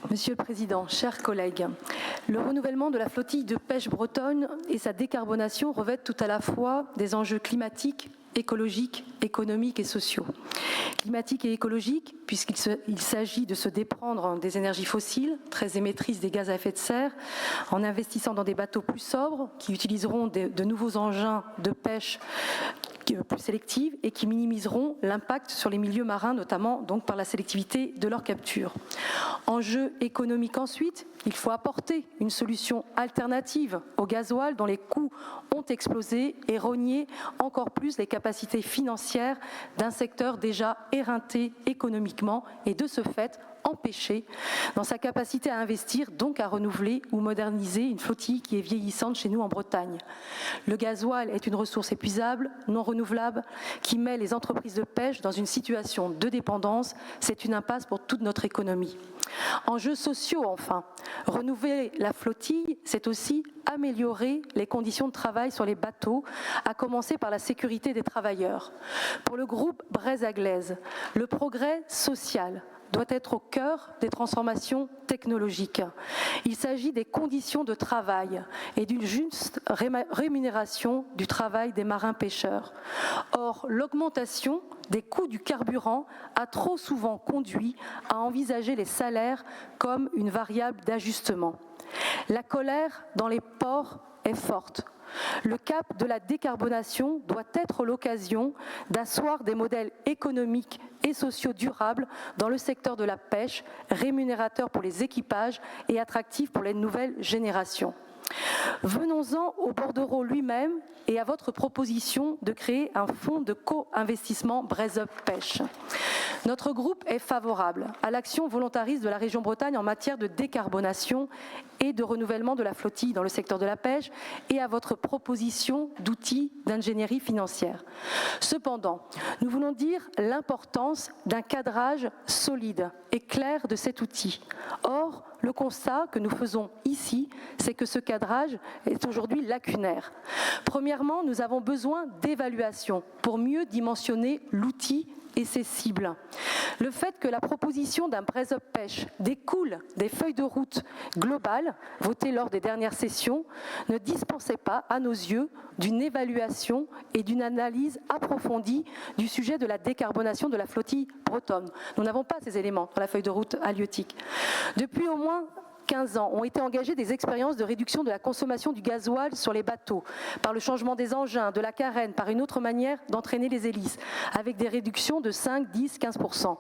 Monsieur le Président, chers collègues, le renouvellement de la flottille de pêche bretonne et sa décarbonation revêtent tout à la fois des enjeux climatiques, écologiques, économiques et sociaux. Climatiques et écologiques, puisqu'il s'agit de se déprendre des énergies fossiles, très émettrices des gaz à effet de serre, en investissant dans des bateaux plus sobres, qui utiliseront de nouveaux engins de pêche plus sélectives et qui minimiseront l'impact sur les milieux marins, notamment donc par la sélectivité de leur capture. Enjeu économique ensuite, il faut apporter une solution alternative au gasoil dont les coûts ont explosé et rogner encore plus les capacités financières d'un secteur déjà éreinté économiquement et de ce fait empêché dans sa capacité à investir, donc à renouveler ou moderniser une flottille qui est vieillissante chez nous en Bretagne. Le gasoil est une ressource épuisable, non renouvelable, qui met les entreprises de pêche dans une situation de dépendance. C'est une impasse pour toute notre économie. Enjeux sociaux enfin. Renouveler la flottille, c'est aussi améliorer les conditions de travail sur les bateaux, à commencer par la sécurité des travailleurs. Pour le groupe Braise-Aglaise, le progrès social doit être au cœur des transformations technologiques. Il s'agit des conditions de travail et d'une juste rémunération du travail des marins-pêcheurs. Or, l'augmentation des coûts du carburant a trop souvent conduit à envisager les salaires comme une variable d'ajustement. La colère dans les ports est forte. Le cap de la décarbonation doit être l'occasion d'asseoir des modèles économiques et sociaux durables dans le secteur de la pêche, rémunérateurs pour les équipages et attractifs pour les nouvelles générations. Venons-en au bordereau lui-même et à votre proposition de créer un fonds de co-investissement Braise-Up Pêche. Notre groupe est favorable à l'action volontariste de la région Bretagne en matière de décarbonation et de renouvellement de la flottille dans le secteur de la pêche et à votre proposition d'outils d'ingénierie financière. Cependant, nous voulons dire l'importance d'un cadrage solide et clair de cet outil. Or, le constat que nous faisons ici, c'est que ce cadrage est aujourd'hui lacunaire. Premièrement, nous avons besoin d'évaluation pour mieux dimensionner l'outil et ses cibles. Le fait que la proposition d'un Braise-Up Pêche découle des feuilles de route globales votées lors des dernières sessions ne dispensait pas, à nos yeux, d'une évaluation et d'une analyse approfondie du sujet de la décarbonation de la flottille bretonne. Nous n'avons pas ces éléments dans la feuille de route halieutique. Depuis au moins 15 ans ont été engagées des expériences de réduction de la consommation du gasoil sur les bateaux, par le changement des engins, de la carène, par une autre manière d'entraîner les hélices, avec des réductions de 5, 10, 15%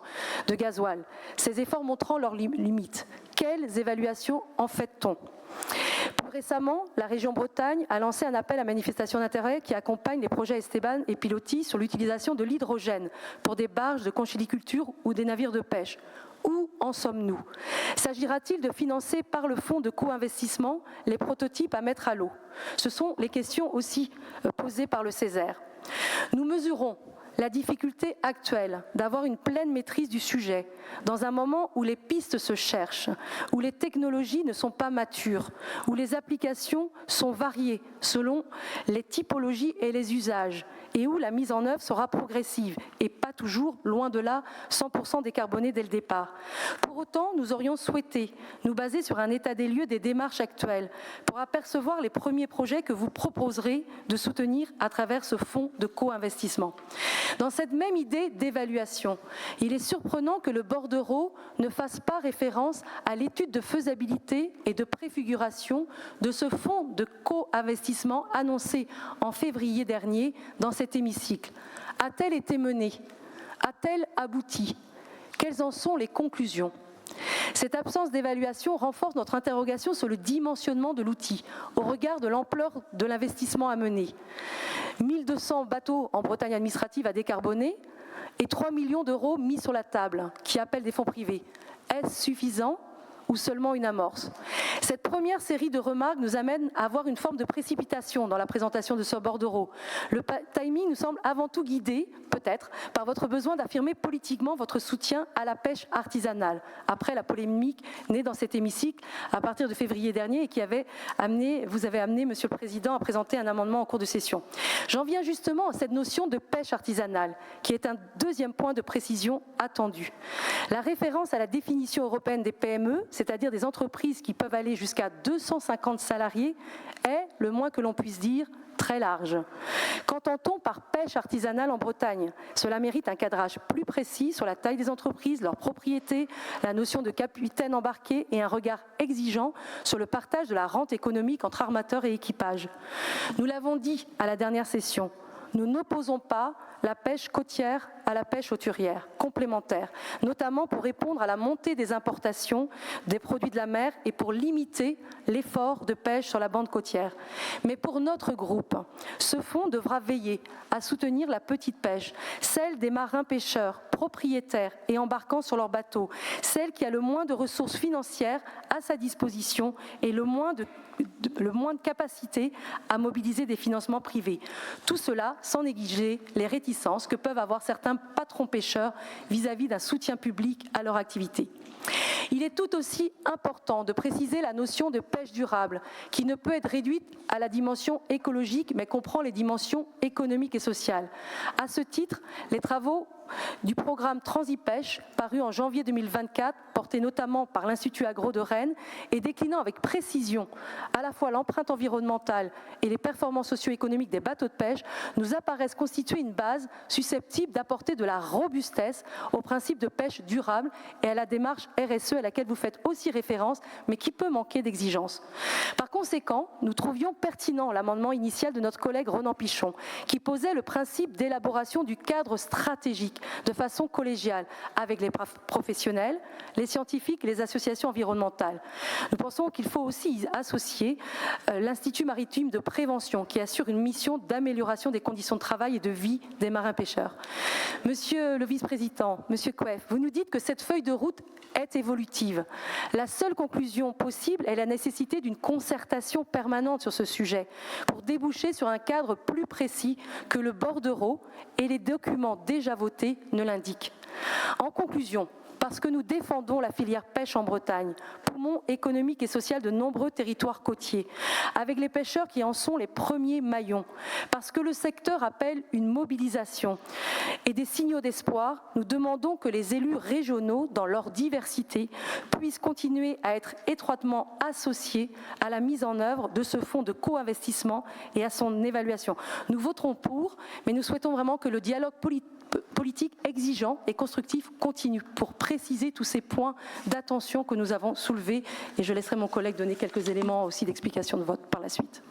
de gasoil. Ces efforts montrant leurs limites. Quelles évaluations en fait-on ? Plus récemment, la région Bretagne a lancé un appel à manifestation d'intérêt qui accompagne les projets Esteban et Pilotis sur l'utilisation de l'hydrogène pour des barges de conchyliculture ou des navires de pêche. Où en sommes-nous ? S'agira-t-il de financer par le fonds de co-investissement les prototypes à mettre à l'eau ? Ce sont les questions aussi posées par le Césaire. Nous mesurons la difficulté actuelle d'avoir une pleine maîtrise du sujet dans un moment où les pistes se cherchent, où les technologies ne sont pas matures, où les applications sont variées selon les typologies et les usages, et où la mise en œuvre sera progressive et pas toujours, loin de là, 100% décarbonée dès le départ. Pour autant, nous aurions souhaité nous baser sur un état des lieux des démarches actuelles pour apercevoir les premiers projets que vous proposerez de soutenir à travers ce fonds de co-investissement. Dans cette même idée d'évaluation, il est surprenant que le bordereau ne fasse pas référence à l'étude de faisabilité et de préfiguration de ce fonds de co-investissement annoncé en février dernier dans cet hémicycle. A-t-elle été menée ? A-t-elle abouti ? Quelles en sont les conclusions ? Cette absence d'évaluation renforce notre interrogation sur le dimensionnement de l'outil au regard de l'ampleur de l'investissement à mener. 1200 bateaux en Bretagne administrative à décarboner et 3 millions d'euros mis sur la table qui appellent des fonds privés. Est-ce suffisant ? Ou seulement une amorce. Cette première série de remarques nous amène à avoir une forme de précipitation dans la présentation de ce bordereau. Le timing nous semble avant tout guidé, peut-être, par votre besoin d'affirmer politiquement votre soutien à la pêche artisanale, après la polémique née dans cet hémicycle à partir de février dernier et qui vous avez amené, Monsieur le Président, à présenter un amendement en cours de session. J'en viens justement à cette notion de pêche artisanale, qui est un deuxième point de précision attendu. La référence à la définition européenne des PME, c'est-à-dire des entreprises qui peuvent aller jusqu'à 250 salariés, est, le moins que l'on puisse dire, très large. Qu'entend-on par pêche artisanale en Bretagne? Cela mérite un cadrage plus précis sur la taille des entreprises, leurs propriétés, la notion de capitaine embarqué et un regard exigeant sur le partage de la rente économique entre armateurs et équipages. Nous l'avons dit à la dernière session, nous n'opposons pas la pêche côtière à la pêche hauturière, complémentaire, notamment pour répondre à la montée des importations des produits de la mer et pour limiter l'effort de pêche sur la bande côtière. Mais pour notre groupe, ce fonds devra veiller à soutenir la petite pêche, celle des marins pêcheurs, propriétaires et embarquant sur leur bateau, celle qui a le moins de ressources financières à sa disposition et le moins de capacité à mobiliser des financements privés. Tout cela sans négliger les réticences que peuvent avoir certains patrons pêcheurs vis-à-vis d'un soutien public à leur activité. Il est tout aussi important de préciser la notion de pêche durable, qui ne peut être réduite à la dimension écologique, mais comprend les dimensions économiques et sociales. À ce titre, les travaux du programme Transipêche, paru en janvier 2024, porté notamment par l'Institut Agro de Rennes et déclinant avec précision à la fois l'empreinte environnementale et les performances socio-économiques des bateaux de pêche, nous apparaissent constituer une base susceptible d'apporter de la robustesse au principe de pêche durable et à la démarche RSE à laquelle vous faites aussi référence, mais qui peut manquer d'exigence. Par conséquent, nous trouvions pertinent l'amendement initial de notre collègue Ronan Pichon, qui posait le principe d'élaboration du cadre stratégique de façon collégiale avec les professionnels, les scientifiques et les associations environnementales. Nous pensons qu'il faut aussi y associer l'Institut maritime de prévention qui assure une mission d'amélioration des conditions de travail et de vie des marins pêcheurs. Monsieur le vice-président, monsieur Coef, vous nous dites que cette feuille de route est évolutive. La seule conclusion possible est la nécessité d'une concertation permanente sur ce sujet pour déboucher sur un cadre plus précis que le bordereau et les documents déjà votés ne l'indiquent. En conclusion, parce que nous défendons la filière pêche en Bretagne, poumon économique et social de nombreux territoires côtiers, avec les pêcheurs qui en sont les premiers maillons, parce que le secteur appelle une mobilisation et des signaux d'espoir, nous demandons que les élus régionaux, dans leur diversité, puissent continuer à être étroitement associés à la mise en œuvre de ce fonds de co-investissement et à son évaluation. Nous voterons pour, mais nous souhaitons vraiment que le dialogue politique exigeant et constructif continue pour préciser tous ces points d'attention que nous avons soulevés. Et je laisserai mon collègue donner quelques éléments aussi d'explication de vote par la suite.